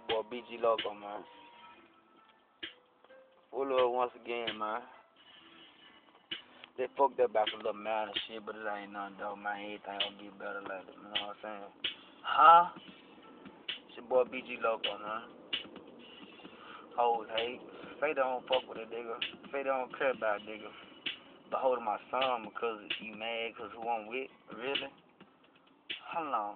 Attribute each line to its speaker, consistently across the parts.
Speaker 1: Boy, BG Loco, man. Full of once again, man. They fucked up about some little man and shit, but it ain't nothing though, man. Everything gonna get better later, you know what I'm saying? Huh? It's your boy BG Loco, man. Hoes hate. Say they don't fuck with a nigga. Say they don't care about a nigga. But holding my son because he mad because who I'm with? Really? Hold on.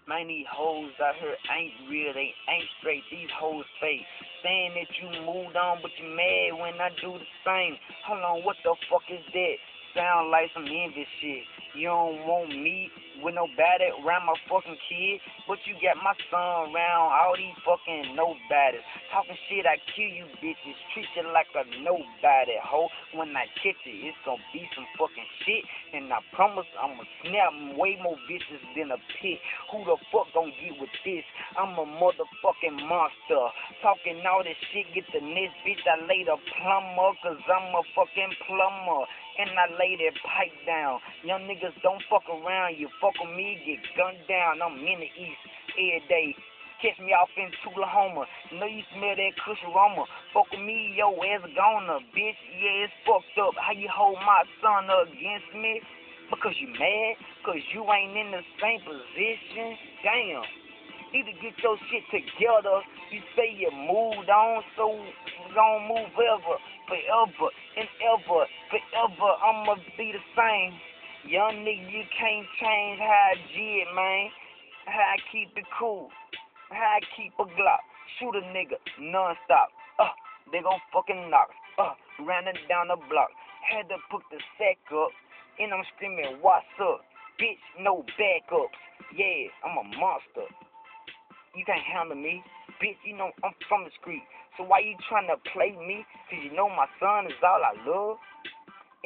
Speaker 1: Man, these hoes out here ain't real, they ain't straight, these hoes fake. Saying that you moved on, but you mad when I do the same. Hold on, what the fuck is that? Sound like some envy shit. You don't want me with nobody around my fucking kid, but you got my son around all these fucking nobodies. Talking shit, I kill you bitches, treat you like a nobody, ho. When I catch it, it's gonna be some fucking shit, and I promise I'ma snap way more bitches than a pit. Who the fuck gon' get with this? I'm a motherfucking monster. Talking all this shit, get the next bitch, I lay the plumber, cause I'm a fucking plumber. And I lay that pipe down. Young niggas don't fuck around. You fuck with me, get gunned down. I'm in the east every day. Catch me off in Tullahoma. Know you smell that kush aroma. Fuck with me, yo ass gonna, bitch. Yeah, it's fucked up. How you hold my son up against me? Because you mad? Because you ain't in the same position? Damn. Need to get your shit together. You say you moved on, so you gon' move ever, forever and ever, forever. I'ma be the same. Young nigga, you can't change how I did, man. How I keep it cool, how I keep a Glock, shoot a nigga non-stop. They gon' fucking knock. Ran it down the block. Had to put the sack up, and I'm screaming, what's up? Bitch, no backups. Yeah, I'm a monster. You can't handle me. Bitch, you know I'm from the street. So why you trying to play me? Cause you know my son is all I love.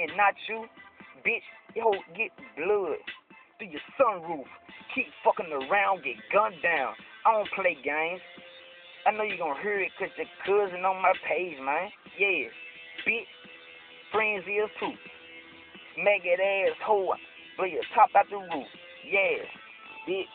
Speaker 1: And not you. Bitch, yo, get blood through your sunroof. Keep fucking around, get gunned down. I don't play games. I know you gonna hear it cause your cousin on my page, man. Yeah. Bitch, friends is too. Smack that ass hoe. Blow your top out the roof. Yeah. Bitch.